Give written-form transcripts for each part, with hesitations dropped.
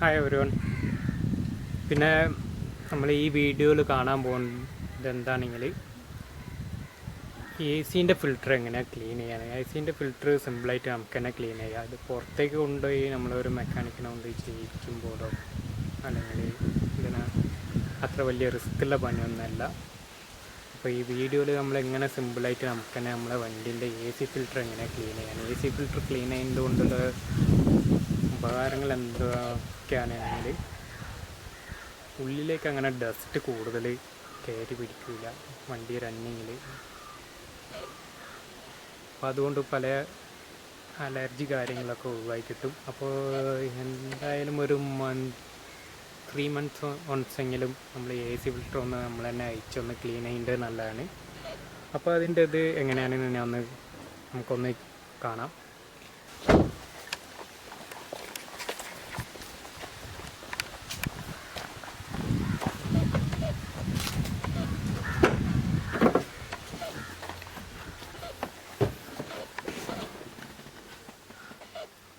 Hi everyone. പിന്നെ നമ്മൾ ഈ വീഡിയോയിൽ കാണാൻ പോകുന്നത് എന്താണെങ്കിൽ എ സിൻ്റെ ഫിൽറ്റർ എങ്ങനെയാണ് ക്ലീൻ ചെയ്യാൻ. എ സിൻ്റെ ഫിൽറ്റർ സിമ്പിളായിട്ട് നമുക്ക് തന്നെ ക്ലീൻ ചെയ്യാം. അത് പുറത്തേക്ക് കൊണ്ടുപോയി നമ്മളൊരു മെക്കാനിക്കിനെ കൊണ്ടുപോയി ചെയ്യിക്കുമ്പോഴോ അല്ലെങ്കിൽ ഇതിന് അത്ര വലിയ റിസ്ക്കുള്ള പണിയൊന്നുമല്ല. അപ്പോൾ ഈ വീഡിയോയിൽ നമ്മളെങ്ങനെ സിമ്പിളായിട്ട് നമുക്ക് തന്നെ നമ്മളെ വണ്ടീൻ്റെ എ സി ഫിൽറ്റർ എങ്ങനെ ക്ലീൻ ചെയ്യാൻ, എ സി ഫിൽറ്റർ ക്ലീൻ ചെയ്യുന്നത് കൊണ്ടുള്ള ഉപകാരങ്ങൾ എന്തൊക്കെയാണെങ്കിൽ ഉള്ളിലേക്ക് അങ്ങനെ ഡസ്റ്റ് കൂടുതൽ കയറി പിടിക്കില്ല വണ്ടി റണ്ണിങ്ങിൽ. അപ്പോൾ അതുകൊണ്ട് പല അലർജി കാര്യങ്ങളൊക്കെ ഒഴിവായി കിട്ടും. അപ്പോൾ എന്തായാലും ഒരു 3 months once എങ്കിലും നമ്മൾ എ സി ഫിൽറ്റർ ഒന്ന് നമ്മൾ തന്നെ അയച്ചൊന്ന് ക്ലീൻ ചെയ്യേണ്ടത് നല്ലതാണ്. അപ്പോൾ അതിൻ്റെ ഇത് എങ്ങനെയാണെന്ന് നമുക്കൊന്ന് കാണാം.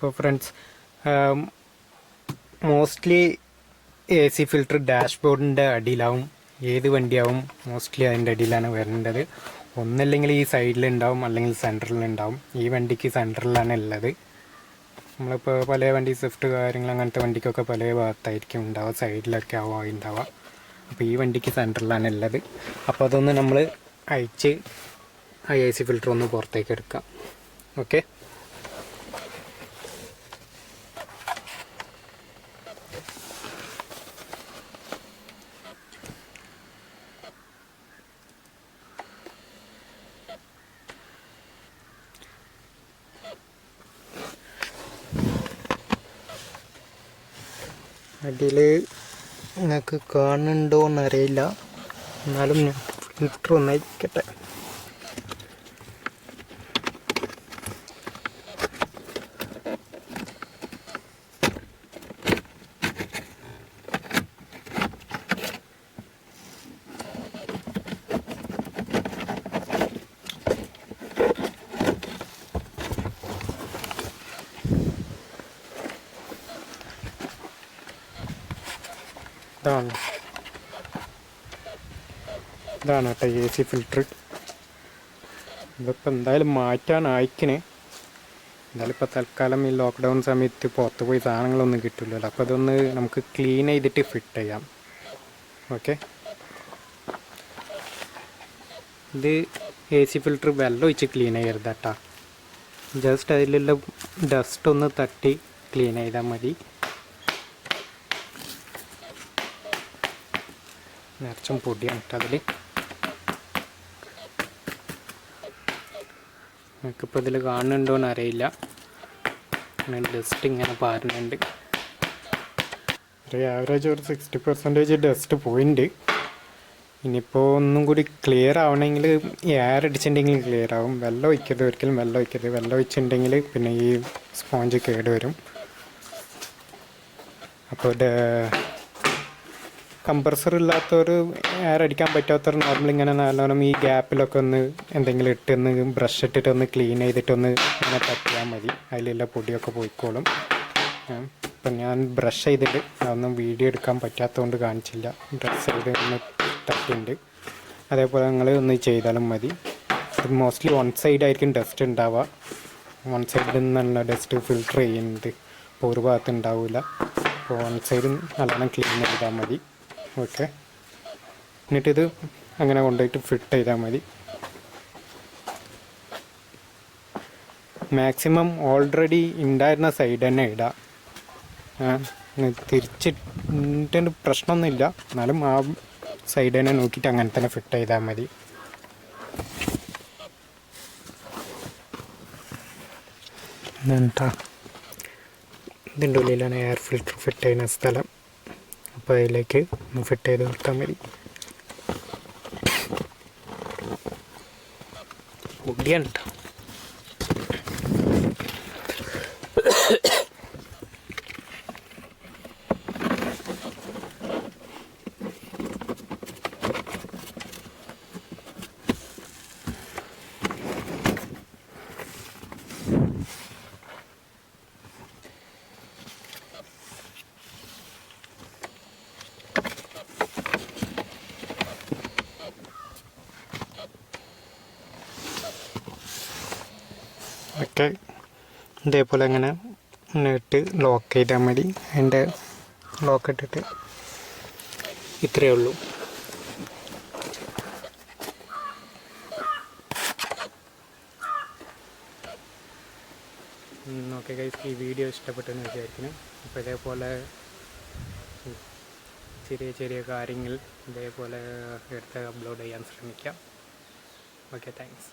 അപ്പോൾ friends, mostly A C filter ഡാഷ്ബോർഡിൻ്റെ അടിയിലാവും. ഏത് വണ്ടിയാവും മോസ്റ്റ്ലി അതിൻ്റെ അടിയിലാണ് വരേണ്ടത്. ഒന്നല്ലെങ്കിൽ ഈ സൈഡിലുണ്ടാവും, അല്ലെങ്കിൽ സെൻറ്ററിലുണ്ടാവും. ഈ വണ്ടിക്ക് സെൻറ്ററിലാണ് ഉള്ളത്. നമ്മളിപ്പോൾ പല വണ്ടി സ്വിഫ്റ്റ് കാര്യങ്ങൾ അങ്ങനത്തെ വണ്ടിക്കൊക്കെ പല ഭാഗത്തായിരിക്കും ഉണ്ടാവുക, സൈഡിലൊക്കെ ആവും ഉണ്ടാവുക. അപ്പോൾ ഈ വണ്ടിക്ക് സെൻറ്ററിലാണ് ഉള്ളത്. അപ്പോൾ അതൊന്ന് നമ്മൾ അയച്ച് ആ എ സി ഫിൽറ്റർ ഒന്ന് പുറത്തേക്ക് എടുക്കാം. ഓക്കെ, അടിയിൽ നിങ്ങൾക്ക് കാണുന്നുണ്ടോ എന്നറിയില്ല, എന്നാലും ഞാൻ ഫിൽറ്റർ ഒന്ന് അയക്കട്ടെ. ഇതാണ് കേട്ടോ എ സി ഫിൽറ്റർ. ഇതിപ്പോൾ എന്തായാലും മാറ്റാൻ അയക്കണേ. എന്തായാലും ഇപ്പോൾ തൽക്കാലം ഈ ലോക്ക്ഡൗൺ സമയത്ത് പുറത്ത് പോയി സാധനങ്ങളൊന്നും കിട്ടില്ലല്ലോ. അപ്പോൾ അതൊന്ന് നമുക്ക് ക്ലീൻ ചെയ്തിട്ട് ഫിറ്റ് ചെയ്യാം. ഓക്കെ, ഇത് എ സി ഫിൽറ്റർ വെള്ളം ഒഴിച്ച് ക്ലീൻ ചെയ്യരുത് കേട്ടോ. ജസ്റ്റ് അതിലുള്ള ഡസ്റ്റ് ഒന്ന് തട്ടി ക്ലീൻ ചെയ്താൽ മതി. നിറച്ചും പൊടിയാണ് കേട്ടോ അതിൽ. നമുക്കിപ്പോൾ ഇതിൽ കാണുന്നുണ്ടോയെന്ന് അറിയില്ല, ഡസ്റ്റ് ഇങ്ങനെ പാരുന്നുണ്ട്. ഒരു ആവറേജ് ഒരു 60% ഡസ്റ്റ് പോയിൻ്റ്. ഇനിയിപ്പോൾ ഒന്നും കൂടി ക്ലിയർ ആവണമെങ്കിൽ എയർ അടിച്ചിട്ടുണ്ടെങ്കിൽ ക്ലിയർ ആവും. വെള്ളം ഒഴിക്കരുത്, ഒരിക്കലും വെള്ളം ഒഴിക്കരുത്. വെള്ളം ഒഴിച്ചിട്ടുണ്ടെങ്കിൽ പിന്നെ ഈ സ്പോഞ്ച് കേട് വരും. അപ്പോൾ കംപ്രസർ ഇല്ലാത്തവർ, എയർ അടിക്കാൻ പറ്റാത്തവർ നോർമൽ ഇങ്ങനെ നല്ലോണം ഈ ഗ്യാപ്പിലൊക്കെ ഒന്ന് എന്തെങ്കിലും ഇട്ടൊന്ന് ബ്രഷ് ഇട്ടിട്ട് ഒന്ന് ക്ലീൻ ചെയ്തിട്ടൊന്ന് ഇങ്ങനെ തട്ടിയാൽ മതി. അതിലുള്ള പൊടിയൊക്കെ പോയിക്കോളും. ഇപ്പം ഞാൻ ബ്രഷ് ചെയ്തിട്ട് അതൊന്നും വീഡിയോ എടുക്കാൻ പറ്റാത്തതുകൊണ്ട് കാണിച്ചില്ല. ബ്രഷ് ചെയ്ത് ഒന്ന് തട്ടിയുണ്ട്. അതേപോലെ നിങ്ങൾ ഒന്ന് ചെയ്താലും മതി. ഇത് മോസ്റ്റ്ലി വൺ സൈഡായിരിക്കും ഡസ്റ്റ് ഉണ്ടാവുക. വൺ സൈഡിൽ നിന്നുള്ള ഡസ്റ്റ് ഫിൽറ്റർ ചെയ്യുന്നത് ഇപ്പോൾ ഒരു ഭാഗത്ത് ഉണ്ടാവില്ല. അപ്പോൾ വൺ സൈഡ് നല്ലോണം ക്ലീൻ ചെയ്താൽ മതി. ഓക്കെ, എന്നിട്ടിത് അങ്ങനെ കൊണ്ടുപോയിട്ട് ഫിറ്റ് ചെയ്താൽ മതി. മാക്സിമം ഓൾറെഡി ഉണ്ടായിരുന്ന സൈഡ് തന്നെ ഇടാം. തിരിച്ചിട്ട് പ്രശ്നമൊന്നുമില്ല, എന്നാലും ആ സൈഡ് തന്നെ നോക്കിയിട്ട് അങ്ങനെ തന്നെ ഫിറ്റ് ചെയ്താൽ മതി. എന്നിട്ടാ ഇതിൻ്റെ ഉള്ളിലാണ് എയർ ഫിൽറ്റർ ഫിറ്റ് ചെയ്യുന്ന സ്ഥലം. അപ്പോൾ അതിലേക്ക് ഒന്ന് ഫിറ്റ് ചെയ്ത് കൊടുത്താൽ മതി. പൊടിയാണ് കേട്ടോ. ഒക്കെ ഇതേപോലെ ഇങ്ങനെ ഇട്ട് ലോക്ക് ചെയ്താൽ മതി. അതിൻ്റെ ലോക്ക് ഇട്ടിട്ട് ഇത്രയേ ഉള്ളൂ. ഓക്കെ ഗൈസ്, ഈ വീഡിയോ ഇഷ്ടപ്പെട്ടെന്ന് വിചാരിക്കുന്നു. അപ്പോൾ ഇതേപോലെ ചെറിയ ചെറിയ കാര്യങ്ങൾ ഇതേപോലെ എടുത്ത് അപ്ലോഡ് ചെയ്യാൻ ശ്രമിക്കാം. Okay, thanks.